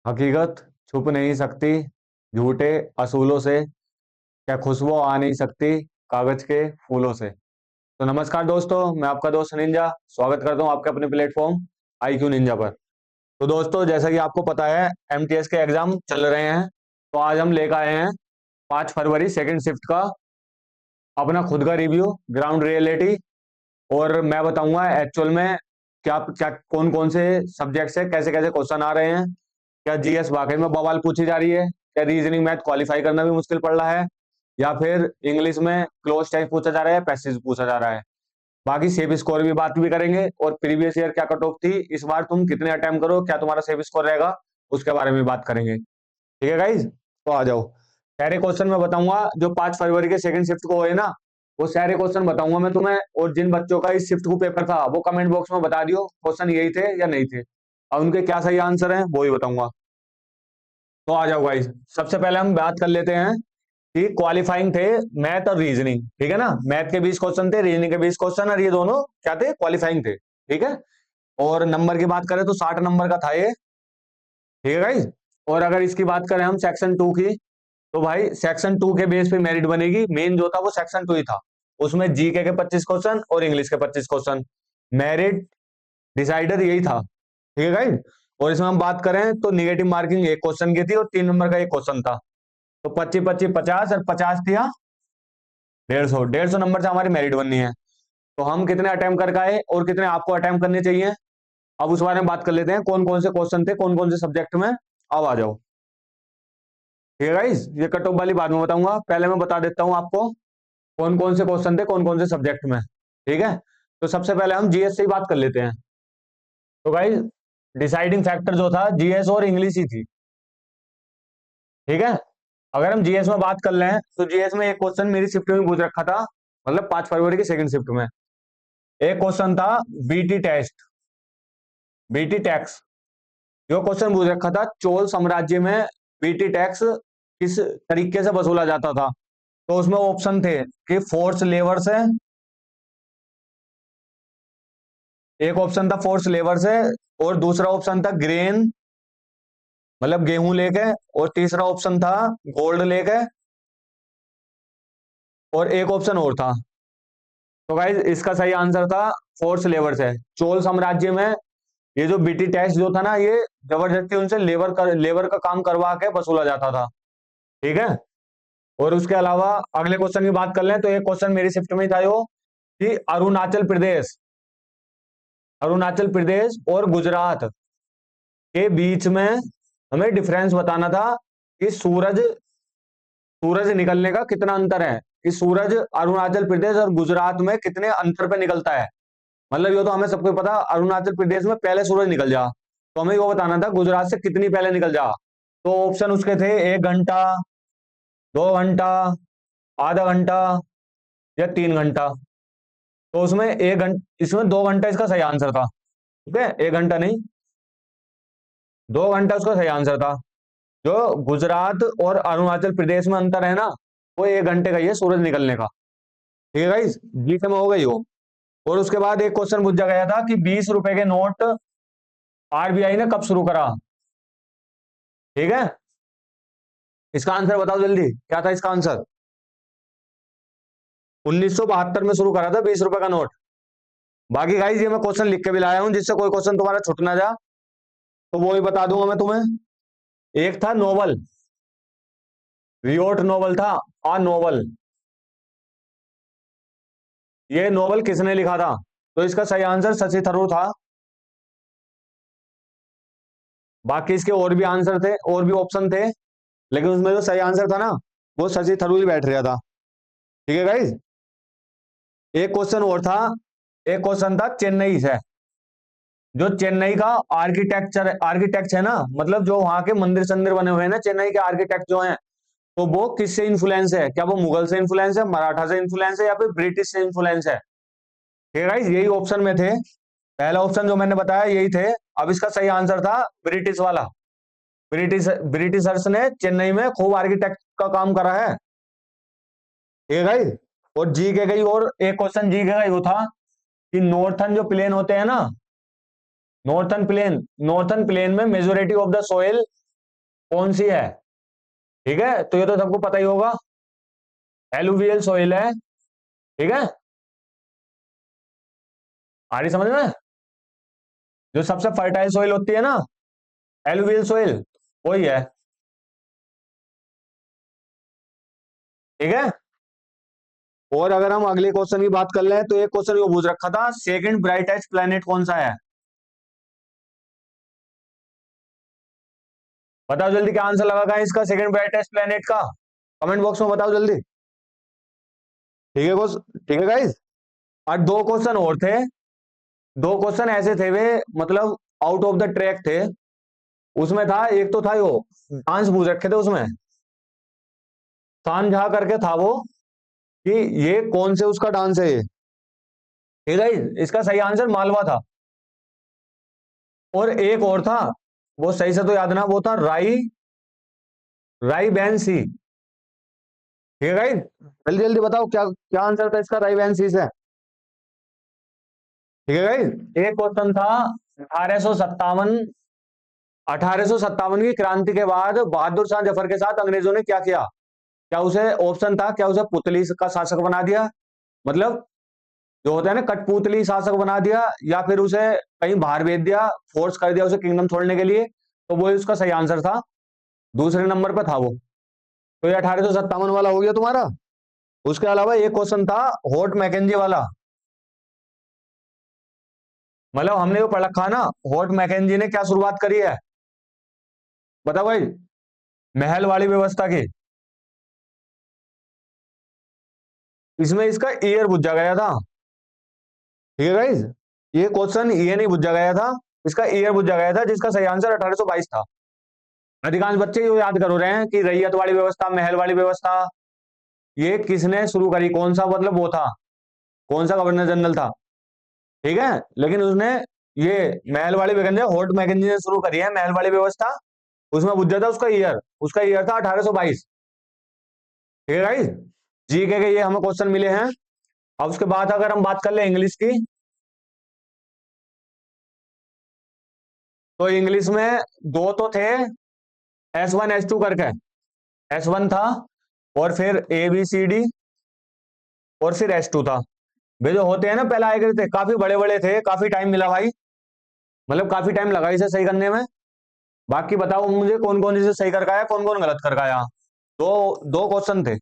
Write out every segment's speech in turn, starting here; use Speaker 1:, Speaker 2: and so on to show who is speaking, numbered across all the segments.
Speaker 1: हकीकत छुप नहीं सकती झूठे असूलों से। क्या खुशबू आ नहीं सकती कागज के फूलों से। तो नमस्कार दोस्तों, मैं आपका दोस्त निंजा स्वागत करता हूं आपके अपने प्लेटफॉर्म IQ निंजा पर। तो दोस्तों, जैसा कि आपको पता है, MTS के एग्जाम चल रहे हैं। तो आज हम लेकर आए हैं 5 फरवरी सेकंड शिफ्ट का अपना खुद का रिव्यू, ग्राउंड रियलिटी। और मैं बताऊंगा एक्चुअल में क्या क्या कौन कौन से सब्जेक्ट्स है, कैसे कैसे क्वेश्चन आ रहे हैं। क्या GS वाकई में बवाल पूछी जा रही है? क्या रीजनिंग मैथ क्वालिफाई करना भी मुश्किल पड़ रहा है? या फिर इंग्लिश में क्लोज टाइप पूछा जा रहा है, पैसेज पूछा जा रहा है? बाकी सेफ स्कोर भी बात भी करेंगे, और प्रीवियस ईयर क्या कट ऑफ थी, इस बार तुम कितने अटेम्प्ट करो, क्या तुम्हारा सेफ स्कोर रहेगा, उसके बारे में बात करेंगे। ठीक है गाइज, तो आ जाओ। सारे क्वेश्चन मैं बताऊंगा जो 5 फरवरी के सेकंड शिफ्ट को हुए ना, वो सारे क्वेश्चन बताऊंगा मैं तुम्हें। और जिन बच्चों का इस शिफ्ट को पेपर था वो कमेंट बॉक्स में बता दियो क्वेश्चन यही थे या नहीं थे, और उनके क्या सही आंसर है वो ही बताऊंगा। तो आ जाओ गाइस, सबसे पहले हम बात कर लेते हैं कि क्वालिफाइंग थे मैथ और रीजनिंग। ठीक है ना, मैथ के 20 क्वेश्चन थे, रीजनिंग के 20 क्वेश्चन, और ये दोनों क्या थे, क्वालिफाइंग थे। ठीक है। और नंबर की बात करें तो 60 नंबर का था ये। ठीक है गाइस। और अगर इसकी बात करें हम सेक्शन 2 की, तो भाई सेक्शन 2 के बेस पे मेरिट बनेगी। मेन जो था वो सेक्शन 2 ही था। उसमें जीके के 25 क्वेश्चन और इंग्लिश के 25 क्वेश्चन, मेरिट डिसाइडर यही था। ठीक है गाइस। और इसमें हम बात करें तो निगेटिव मार्किंग एक क्वेश्चन की थी और 3 नंबर का एक क्वेश्चन था। तो 25 25 50 और 50 दिया 150 नंबर से हमारी मेरिट बननी है। तो हम कितने अटेम्प्ट कर आए और कितने आपको अटेम्प्ट करने चाहिए, अब उस बारे में बात कर लेते हैं। कौन कौन से क्वेश्चन थे, कौन कौन से सब्जेक्ट में। अब आ जाओ। ठीक है गाइस, ये कट ऑफ वाली बाद में बताऊंगा, पहले मैं बता देता हूं आपको कौन कौन से क्वेश्चन थे कौन कौन से सब्जेक्ट में। ठीक है। तो सबसे पहले हम GS से ही बात कर लेते हैं। तो गाइस, डिसाइडिंग फैक्टर जो था GS और इंग्लिश ही थी। ठीक है। अगर हम GS में बात कर लें तो GS में एक क्वेश्चन मेरी शिफ्ट में पूछ रखा था, मतलब 5 फरवरी की सेकंड शिफ्ट में एक क्वेश्चन था, बीटी टेस्ट, बीटी टैक्स। जो क्वेश्चन पूछ रखा था, चोल साम्राज्य में बीटी टैक्स किस तरीके से वसूला जाता था। तो उसमें ऑप्शन थे कि फोर्स लेबर से, एक ऑप्शन था फोर्स लेबर से, और दूसरा ऑप्शन था ग्रेन, मतलब गेहूं लेके, और तीसरा ऑप्शन था गोल्ड लेके, और एक ऑप्शन और था। तो गाइस, इसका सही आंसर था फोर्स लेबर से। चोल साम्राज्य में ये जो बीटी टैक्स जो था ना, ये जबरदस्ती उनसे लेबर का काम करवा के वसूला जाता था। ठीक है। और उसके अलावा अगले क्वेश्चन की बात कर लें तो एक क्वेश्चन मेरी शिफ्ट में ही था यो, कि अरुणाचल प्रदेश और गुजरात के बीच में हमें डिफरेंस बताना था कि सूरज सूरज निकलने का कितना अंतर है, कि सूरज अरुणाचल प्रदेश और गुजरात में कितने अंतर पे निकलता है। मतलब ये तो हमें सबको पता, अरुणाचल प्रदेश में पहले सूरज निकल जा, तो हमें वो बताना था गुजरात से कितनी पहले निकल जा। तो ऑप्शन उसके थे 1 घंटा, 2 घंटा, आधा घंटा, या 3 घंटा। तो उसमें 1 घंटा, इसमें 2 घंटा इसका सही आंसर था। ठीक है, 1 घंटा नहीं, 2 घंटा उसका सही आंसर था। जो गुजरात और अरुणाचल प्रदेश में अंतर है ना, वो 1 घंटे का ही है सूरज निकलने का। ठीक है गाइस, जीके में हो गई हो। और उसके बाद एक क्वेश्चन पूछा गया था कि 20 रुपए के नोट RBI ने कब शुरू करा। ठीक है, इसका आंसर बताओ जल्दी, क्या था इसका आंसर। 1972 में शुरू करा था 20 रुपए का नोट। बाकी गाइस, ये मैं क्वेश्चन लिख के भी लाया हूं, जिससे कोई क्वेश्चन तुम्हारा छुट ना जा, तो वो ही बता दूंगा मैं तुम्हें। एक था नोबल, रियोट नोबल था, आ नोबल। ये नोबल किसने लिखा था? तो इसका सही आंसर शशि थरूर था। बाकी इसके और भी आंसर थे, और भी ऑप्शन थे, लेकिन उसमें जो सही आंसर था ना, वो शशि थरूर ही बैठ रहा था। ठीक है गाइज। एक क्वेश्चन और था, एक क्वेश्चन था चेन्नई से। जो चेन्नई का आर्किटेक्ट है ना, मतलब जो वहां के मंदिर संदिर बने हुए हैं ना, चेन्नई के आर्किटेक्ट जो हैं, तो वो किससे इन्फ्लुएंस है? क्या वो मुगल से इन्फ्लुएंस है, मराठा से इन्फ्लुएंस है, या फिर ब्रिटिश से इन्फ्लुएंस है? ठीक है गाइस, यही ऑप्शन में थे। पहला ऑप्शन जो मैंने बताया यही थे। अब इसका सही आंसर था ब्रिटिश वाला। ब्रिटिशर्स ने चेन्नई में खूब आर्किटेक्ट का काम करा है। ठीक है गाइस। और जी के गई, और एक क्वेश्चन जी के गई वो था कि नॉर्थन जो प्लेन होते हैं ना, नॉर्थन प्लेन में मेजोरिटी ऑफ द सोइल कौन सी है? ठीक है, तो ये तो सबको पता ही होगा, एलुवियल सॉइल है। ठीक है, आ रही समझ में? जो सबसे फर्टाइल सॉइल होती है ना, एलुवियल सॉइल, वही है। ठीक है, और अगर हम अगले क्वेश्चन की बात कर ले तो एक क्वेश्चन वो पूछ रखा था, सेकंड ब्राइटेस्ट प्लेनेट कौन सा है? बताओ जल्दी, क्या आंसर लगा इसका सेकंड ब्राइटेस्ट प्लेनेट का? कमेंट बॉक्स में बताओ जल्दी। ठीक है ठीक है गाइस। और दो क्वेश्चन और थे, दो क्वेश्चन ऐसे थे वे, मतलब आउट ऑफ द ट्रैक थे। उसमें था, एक तो था वो डांस पूछ रखे थे उसमें, तानझा करके था वो, कि ये कौन से उसका डांस है ये। ठीक है, इसका सही आंसर मालवा था। और एक और था, वो सही से तो याद ना, वो था राई, राई बैन सी। ठीक है गाइस, जल्दी जल्दी बताओ क्या क्या आंसर था इसका राई बैन सी से। ठीक है गाइस, एक क्वेश्चन था 1857, 1857 की क्रांति के बाद बहादुर शाह जफर के साथ अंग्रेजों ने क्या किया? क्या उसे ऑप्शन था, क्या उसे पुतली का शासक बना दिया, मतलब जो होता है ना कठपुतली शासक बना दिया, या फिर उसे कहीं बाहर भेज दिया, फोर्स कर दिया उसे किंगडम छोड़ने के लिए, तो वो उसका सही आंसर था, दूसरे नंबर पर था वो। तो ये 1857 वाला हो गया तुम्हारा। उसके अलावा एक क्वेश्चन था होर्ट मैकेंजी वाला, मतलब हमने वो पढ़ रखा ना, होर्ट मैकेंजी ने क्या शुरुआत करी है, बताओ भाई, महल वाली व्यवस्था की। इसमें इसका ईयर पूछा गया था। ठीक है गाइज, ये क्वेश्चन ये नहीं पूछा गया था, इसका ईयर पूछा गया था, जिसका सही आंसर 1822 था। अधिकांश बच्चे ये याद कर रहे हैं कि रैयत वाली व्यवस्था, महल वाली व्यवस्था, ये किसने शुरू करी, कौन सा मतलब वो था, कौन सा गवर्नर जनरल था। ठीक है, लेकिन उसने ये महल वाली व्यवस्था होर्ट मैकेंजी ने शुरू करी है, महल वाली व्यवस्था। उसमें पूछा था उसका ईयर था 1822। ठीक है गाइज, जीके के ये हमें क्वेश्चन मिले हैं। अब उसके बाद अगर हम बात कर ले इंग्लिश की, तो इंग्लिश में दो तो थे, S1 S2 करके। S1 था, और फिर ABCD, और फिर S2 था। वे जो होते हैं ना पहले आए करते थे, काफी बड़े बड़े थे, काफी टाइम मिला भाई, मतलब काफी टाइम लगा इसे सही करने में। बाकी बताओ मुझे कौन कौन इसे सही करके आया, कौन कौन गलत करके आया। दो दो क्वेश्चन थे,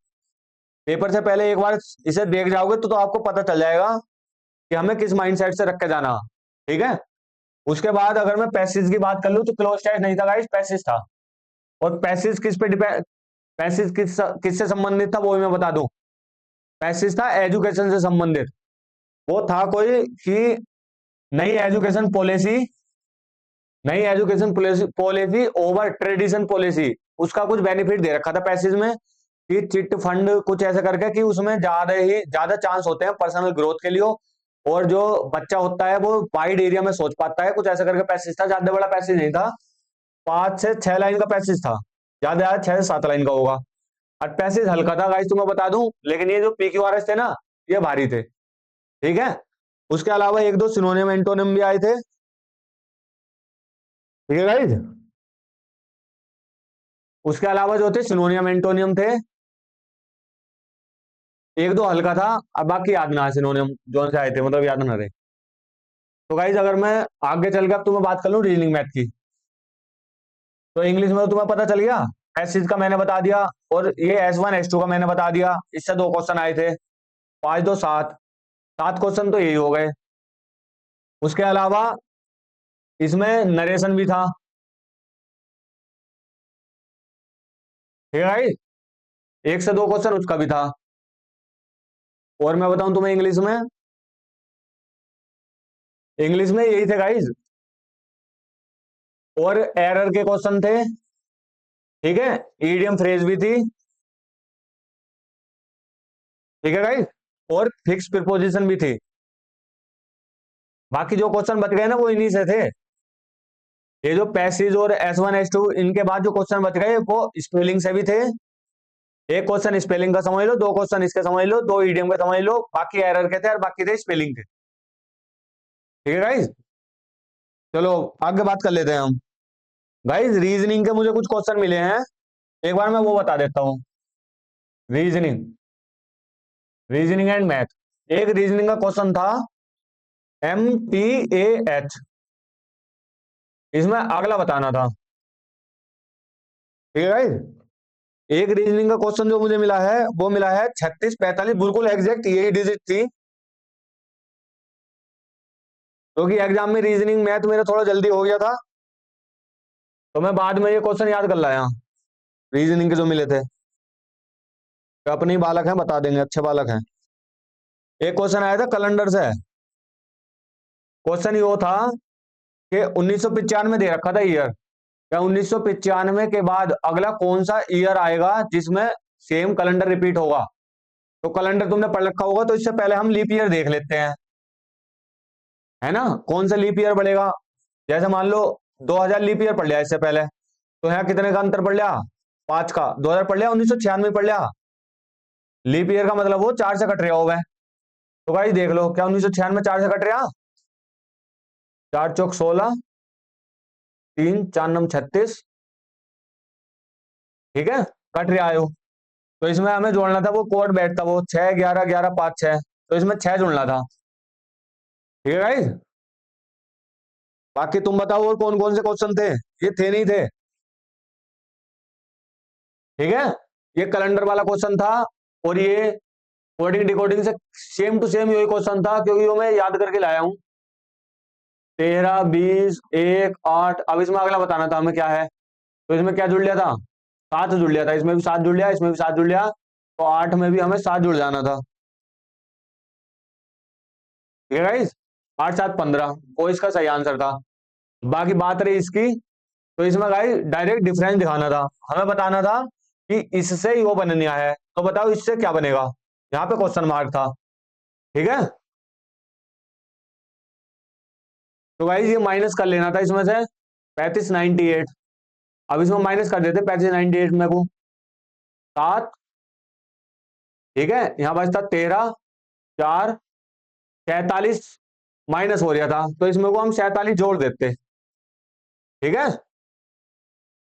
Speaker 1: पेपर से पहले एक बार इसे देख जाओगे तो आपको पता चल जाएगा कि हमें किस माइंडसेट से रख के जाना। ठीक है, उसके बाद अगर मैं पैसेज की बात कर लूं तो क्लोज टेस्ट नहीं था गाइस, पैसेज था। और पैसेज किस पे डिपेंड, पैसेज किससे संबंधित था वो भी मैं बता दूं। पैसेज था एजुकेशन से संबंधित। वो था कोई कि नई एजुकेशन पॉलिसी, नई education policy policy over tradition policy, उसका कुछ बेनिफिट दे रखा था पैसेज में, कि चिट फंड कुछ ऐसा करके कि उसमें ज्यादा चांस होते हैं पर्सनल ग्रोथ के लिए, और जो बच्चा होता है वो वाइड एरिया में सोच पाता है, कुछ ऐसा करके पैसेज था, ज्यादा बड़ा पैसेज नहीं था, 5 से 6 लाइन का पैसेज था, ज्यादा ज्यादा 6 से 7 लाइन का होगा। और पैसेज हल्का था गाइस तुम्हें बता दूं, लेकिन ये जो PQRS थे ना, ये भारी थे। ठीक है, उसके अलावा एक दो सिनोनियम एंटोनिम भी आए थे। ठीक है गाइस, उसके अलावा जो थे सिनोनियम एंटोनियम थे, एक दो हल्का था, अब बाकी याद ना है सिनोनियम जो से आए थे, मतलब याद ना रहे। तो गाइज अगर मैं आगे चल के अब तुम्हें बात कर लूं रीजनिंग मैथ की, तो इंग्लिश में तो तुम्हें पता चल गया, एसिड का मैंने बता दिया, और ये S1 S2 का मैंने बता दिया, इससे दो क्वेश्चन आए थे, 5 2 7, 7 क्वेश्चन तो यही हो गए। उसके अलावा इसमें नरेशन भी था। ठीक है भाई, 1 से 2 क्वेश्चन उसका भी था। और मैं बताऊं तुम्हें इंग्लिश में यही थे गाइज, और एरर के क्वेश्चन थे। ठीक है, ईडियम फ्रेज भी थी। ठीक है गाइज, और फिक्स प्रिपोजिशन भी थी। बाकी जो क्वेश्चन बच गए ना वो इन्हीं से थे। ये जो पैसेज और S1 S2 इनके बाद जो क्वेश्चन बच गए वो स्पेलिंग से भी थे। एक क्वेश्चन स्पेलिंग का समझ लो, दो क्वेश्चन इसके समझ लो, दो ईडियम के समझ लो, बाकी एरर के थे और बाकी थे स्पेलिंग के। ठीक है गाइज, चलो आगे बात कर लेते हैं हम। गाइस रीजनिंग के मुझे कुछ क्वेश्चन मिले हैं, एक बार मैं वो बता देता हूँ। Reasoning, reasoning and math. एक रीजनिंग का क्वेश्चन था MTAH, इसमें अगला बताना था। ठीक है गाइस। एक रीजनिंग का क्वेश्चन जो मुझे मिला है वो मिला है 3645, बिल्कुल एग्जैक्ट यही डिजिट थी, क्योंकि एग्जाम में रीजनिंग मैथ मेरा थोड़ा जल्दी हो गया था, तो मैं बाद में ये क्वेश्चन याद कर लाया। रीजनिंग के जो मिले थे, तो अपने ही बालक हैं, बता देंगे, अच्छे बालक हैं। एक क्वेश्चन आया था कैलेंडर से। क्वेश्चन ये था कि 1995 दे रखा था ईयर, क्या 1995 के बाद अगला कौन सा ईयर आएगा जिसमें सेम कैलेंडर रिपीट होगा। तो कैलेंडर तुमने पढ़ रखा होगा, तो इससे पहले हम लीप ईयर देख लेते हैं, है ना। कौन सा लीप ईयर बढ़ेगा, जैसे मान लो 2000 लीप ईयर पढ़ लिया इससे पहले, तो यहाँ कितने का अंतर पढ़ लिया, 5 का। 2000 पढ़ लिया, 1996 पढ़ लिया। लीप ईयर का मतलब वो 4 से कट रहा होगा। तो भाई देख लो, क्या 1996 4 से कट रहा, 4 चौक 16, 3 4 नम 36, ठीक है, कट रहा है वो। तो इसमें हमें जोड़ना था, वो कोड बैठता वो 6 11 11 5 6, तो इसमें 6 जोड़ना था। ठीक है भाई। बाकी तुम बताओ और कौन कौन से क्वेश्चन थे, ये थे नहीं थे। ठीक है, ये कैलेंडर वाला क्वेश्चन था, और ये कोडिंग डिकोडिंग से सेम टू सेम यही क्वेश्चन था, क्योंकि वो मैं याद करके लाया हूं। 13 20 1 8, अब इसमें अगला बताना था हमें क्या है, तो इसमें क्या जुड़ लिया था, 7 जुड़ लिया था, इसमें भी 7 जुड़ लिया, इसमें भी 7 जुड़ लिया, तो 8 में भी हमें 7 जुड़ जाना था। ठीक है गाइस, 8 7 15, वो इसका सही आंसर था। बाकी बात रही इसकी, तो इसमें गाइस डायरेक्ट डिफरेंस दिखाना था, हमें बताना था कि इससे ही वो बनना है, तो बताओ इससे क्या बनेगा, यहाँ पे क्वेश्चन मार्क था। ठीक है, तो गाइस ये माइनस कर लेना था इसमें से 3598, अब इसमें माइनस कर देते 3598 में को 7, ठीक है, यहाँ बचता 13 4 47, माइनस हो रहा था, तो इसमें को हम 47 जोड़ देते। ठीक है,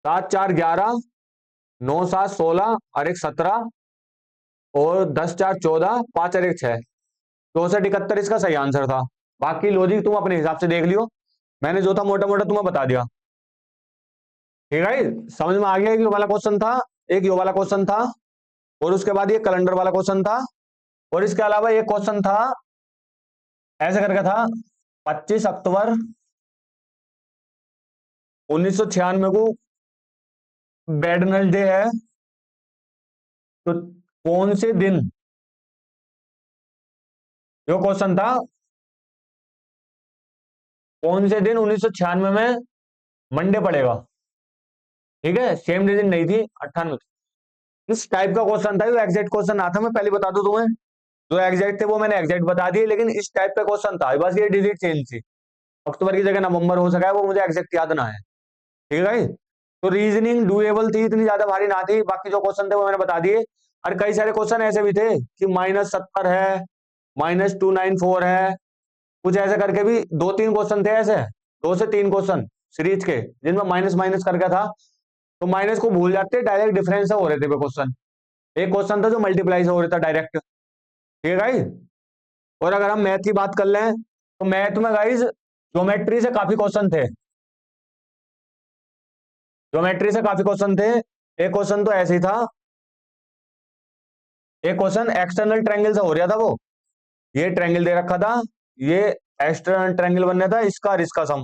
Speaker 1: 7 4 11, 9 7 16 और 1 17, और 10 4 14, 5 और 1 6, 64 इसका सही आंसर था। बाकी लॉजिक तुम अपने हिसाब से देख लियो, मैंने जो था मोटा मोटा तुम्हें बता दिया। ठीक है, समझ में आ गया, ये वाला क्वेश्चन था, एक ये वाला क्वेश्चन था, और उसके बाद ये कैलेंडर वाला क्वेश्चन था, और इसके अलावा एक क्वेश्चन था ऐसे करके था, 25 अक्टूबर 1996 को वेडनेसडे है, तो कौन से दिन, जो क्वेश्चन था, कौन से दिन 1996 में मंडे पड़ेगा। ठीक है, सेम डिजिट नहीं थी 98, इस टाइप का क्वेश्चन था, एग्जैक्ट क्वेश्चन आता, मैं पहले बता दूं तुम्हें, जो एग्जैक्ट थे वो मैंने एग्जैक्ट बता दिए, लेकिन इस टाइप का क्वेश्चन था, बस ये डिजिट चेंज थी, अक्टूबर की जगह नवंबर हो सका है, वो मुझे एग्जैक्ट याद ना है। ठीक है भाई, तो रीजनिंग डुएबल थी, इतनी ज्यादा भारी ना थी, बाकी जो क्वेश्चन थे वो मैंने बता दिए। और कई सारे क्वेश्चन ऐसे भी थे कि -70 है, -294 है, कुछ ऐसे करके भी 2 3 क्वेश्चन थे ऐसे, 2 से 3 क्वेश्चन सीरीज के, जिनमें माइनस माइनस करके था, तो माइनस को भूल जाते, डायरेक्ट डिफरेंस से हो रहे थे क्वेश्चन। एक क्वेश्चन था जो मल्टीप्लाई से हो रहा था डायरेक्ट। ठीक है गाइज, और अगर हम मैथ की बात कर लें, तो मैथ में गाइज ज्योमेट्री से काफी क्वेश्चन थे, ज्योमेट्री से काफी क्वेश्चन थे। एक क्वेश्चन तो ऐसे ही था, एक क्वेश्चन एक्सटर्नल ट्रायंगल से हो रहा था, वो ये ट्रायंगल दे रखा था, ये एक्सटर्नल ट्रायंगल बनना था, इसका और इसका सम,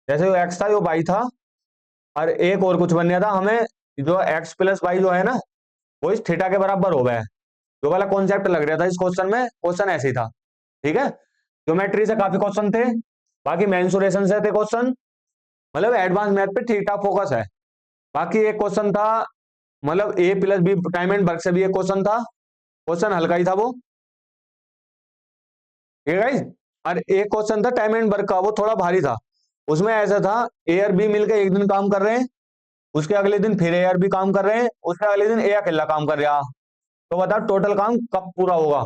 Speaker 1: जैसे वो एक्स था वो वाई था, और एक और कुछ बनना था हमें, जो एक्स प्लस वाई जो है ना, वो इस थीटा के बराबर हो गया है, जो वाला कॉन्सेप्ट लग रहा था इस क्वेश्चन में, क्वेश्चन ऐसे ही था। ठीक है, ज्योमेट्री से काफी क्वेश्चन थे, बाकी मेंसुरेशन से थे क्वेश्चन, मतलब एडवांस मैथ पे ठीक ठाक फोकस है। बाकी एक क्वेश्चन था, मतलब A plus B time and work से भी एक क्वेश्चन था, क्वेश्चन हल्का ही था वो। ठीक है गाइस, और एक क्वेश्चन था टाइम एंड वर्क का, वो थोड़ा भारी था, उसमें ऐसा था ए और बी मिलकर एक दिन काम कर रहे हैं, उसके अगले दिन फिर ए और बी काम कर रहे हैं, उसके अगले दिन ए अकेला काम कर रहा, तो बताओ टोटल काम कब पूरा होगा।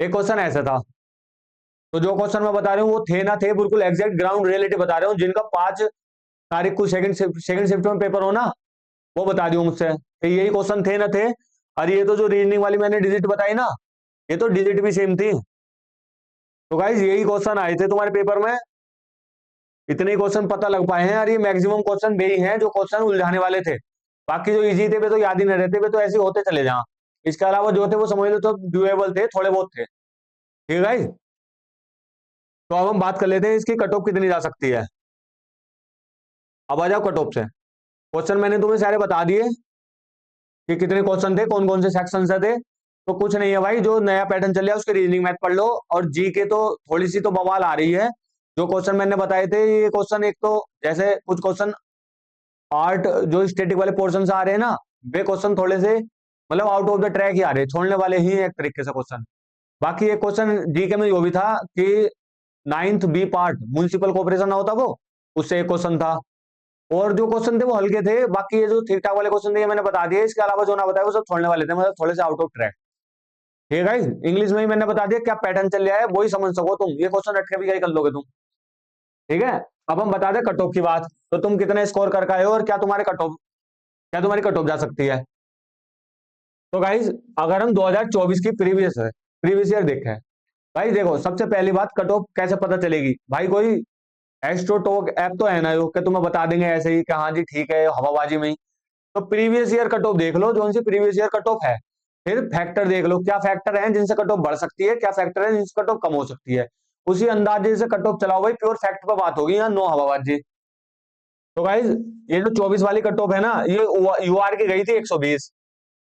Speaker 1: एक क्वेश्चन ऐसा था। तो जो क्वेश्चन मैं बता रहा हूँ वो थे ना थे, बिल्कुल एग्जैक्ट ग्राउंड रियलिटी बता रहा हूँ, जिनका 5 तारीख को सेकंड शिफ्ट में पेपर हो ना, वो बता दियो मुझसे कि यही क्वेश्चन थे ना थे। और ये तो जो रीजनिंग वाली मैंने डिजिट बताई ना, ये तो डिजिट भी सेम थी। तो गाइज यही क्वेश्चन आए थे तुम्हारे पेपर में, इतने क्वेश्चन पता लग पाए हैं। और ये मैक्सिमम क्वेश्चन वे ही हैं जो क्वेश्चन उलझाने वाले थे। बाकी जो इजी थे वे तो याद ही नहीं रहते, वे तो ऐसे होते चले जा। इसके अलावा जो थे वो समझ लो तो ड्यूएबल थे, थोड़े बहुत थे। ठीक है गाइज, तो अब हम बात कर लेते हैं इसकी कट ऑफ कितनी जा सकती है। अब आ जाओ कट ऑफ से। क्वेश्चन मैंने तुम्हें सारे बता दिए कि कितने क्वेश्चन थे, कौन कौन से सेक्शन से थे। तो कुछ नहीं है भाई, जो नया पैटर्न चल रहा है उसके रीजनिंग मैथ पढ़ लो। और जी के तो थोड़ी सी तो बवाल आ रही है। जो क्वेश्चन मैंने बताए थे, ये क्वेश्चन एक तो जैसे कुछ क्वेश्चन आर्ट जो स्टेटिक वाले पोर्शन से आ रहे हैं ना, वे क्वेश्चन थोड़े से मतलब आउट ऑफ द ट्रैक ही आ रहे हैं, छोड़ने वाले ही एक तरीके से क्वेश्चन। बाकी एक क्वेश्चन जीके में वो भी था कि ninth B part municipal corporation ना होता वो, उससे एक क्वेश्चन था। और जो क्वेश्चन थे वो हल्के थे। बाकी ये जो ठीक ठाक वाले क्वेश्चन थे ये मैंने बता दिए, इसके अलावा जो ना बताया वो सब छोड़ने वाले थे, मतलब थोड़े से आउट ऑफ ट्रैक। ठीक है गाइस, इंग्लिश में ही मैंने बता दिया क्या पैटर्न चल रहा है, वही समझ सको तुम। ये क्वेश्चन रट के भी क्या कर लोगे तुम। ठीक है, अब हम बता दें कट ऑफ की बात। तो तुम कितने स्कोर करके आए हो और क्या तुम्हारे कट ऑफ, क्या तुम्हारी कट ऑफ जा सकती है। तो गाइज अगर हम 2024 की प्रीवियस ईयर देखें, भाई देखो सबसे पहली बात कट ऑफ कैसे पता चलेगी भाई। कोई एस्ट्रोटोक ऐप तो है ना यो कि तुम्हें बता देंगे ऐसे ही कि हाँ जी ठीक है हवाबाजी में ही। तो प्रीवियस ईयर कट ऑफ देख लो, जो उनसे प्रीवियस ईयर कट ऑफ है। फिर फैक्टर देख लो, क्या फैक्टर है जिनसे कट ऑफ बढ़ सकती है, क्या फैक्टर है जिनसे कट ऑफ कम हो सकती है। उसी अंदाजे से कट ऑफ चलाओ भाई, प्योर फैक्ट पे बात होगी, यहाँ नो हवाबाजी। तो गाइज ये जो 24 वाली कट ऑफ है ना, ये यूआर की गई थी 120।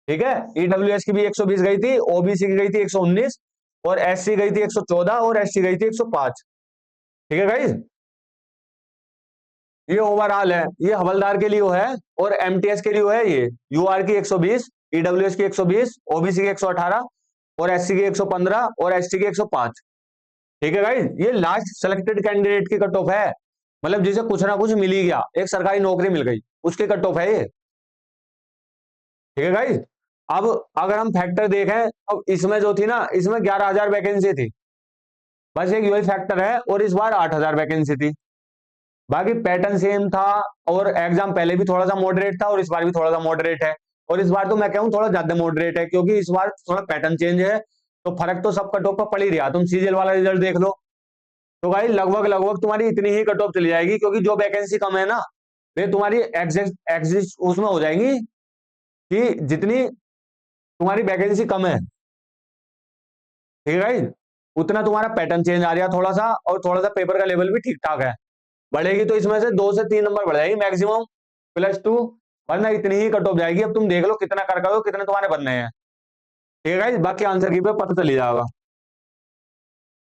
Speaker 1: ठीक है, ईडब्ल्यूएस की भी 120 गई थी, ओबीसी की गई थी 119, और एससी गई थी 114, और एसटी गई थी 105। ठीक है गाइज, ये ओवरऑल है, ये हवलदार के लिए वो है, और एमटीएस के लिए वो है। ये यूआर की 120, ईडब्ल्यूएस की 120, ओबीसी की 118, और एससी की 115, और एसटी की 105। ठीक है गाइज, ये लास्ट सेलेक्टेड कैंडिडेट की कट ऑफ है, मतलब जिसे कुछ ना कुछ मिल ही गया, एक सरकारी नौकरी मिल गई, उसकी कट ऑफ है ये। ठीक है गाइज, अब अगर हम फैक्टर देखें तो इसमें जो थी ना, इसमें 11,000 वैकेंसी थी, बस एक यूआई फैक्टर है, और इस बार 8,000 वैकेंसी थी। बाकी पैटर्न सेम था, और एग्जाम पहले भी थोड़ा सा मॉडरेट था और इस बार भी थोड़ा सा मॉडरेट है। और इस बार तो मैं कहूँ थोड़ा ज्यादा मॉडरेट है, क्योंकि इस बार थोड़ा पैटर्न चेंज है। तो फर्क तो सब कट ऑफ पर पड़ ही रहा, तुम सीजीएल वाला रिजल्ट देख लो। तो भाई लगभग लगभग तुम्हारी इतनी ही कट ऑफ चली जाएगी, क्योंकि जो वैकेंसी कम है ना, वे तुम्हारी एग्जिस्ट एग्जिस्ट उसमें हो जाएंगी, कि जितनी तुम्हारी वैकेंसी कम है, ठीक है भाई, उतना तुम्हारा पैटर्न चेंज आ रहा थोड़ा सा, और थोड़ा सा पेपर का लेवल भी ठीक ठाक है। बढ़ेगी तो इसमें से 2 से 3 नंबर बढ़ जाएगी मैक्सिमम, +2, वरना इतनी ही कट ऑफ जाएगी। अब तुम देख लो कितना कर करो, कितने तुम्हारे बनने हैं। ठीक है गाइस, बाकी आंसर की पे पता चली जाएगा।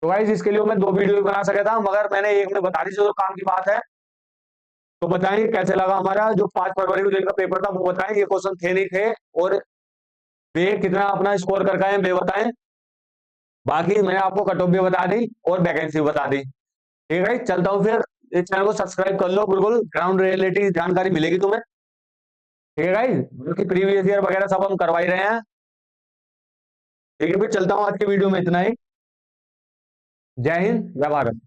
Speaker 1: तो गाइस इसके लिए मैं 2 वीडियो बना सका था, मगर मैंने एक में बता दी जो काम की बात है। तो बताएं कैसे लगा हमारा जो 5 फरवरी को जिनका पेपर था, वो बताएं ये क्वेश्चन थे नहीं थे, और वे कितना अपना स्कोर करके आए वे बताएं। बाकी मैंने आपको कट ऑफ भी बता दी और वैकेंसी भी बता दी। ठीक है गाइस, चलता हूँ फिर। इस चैनल को सब्सक्राइब कर लो, बिल्कुल ग्राउंड रियलिटी जानकारी मिलेगी तुम्हें। ठीक है गाइस, बाकी प्रीवियस ईयर वगैरह सब हम करवा ही रहे हैं। ठीक है, फिर चलता हूँ, आज के वीडियो में इतना ही। जय हिंद, जय भारत।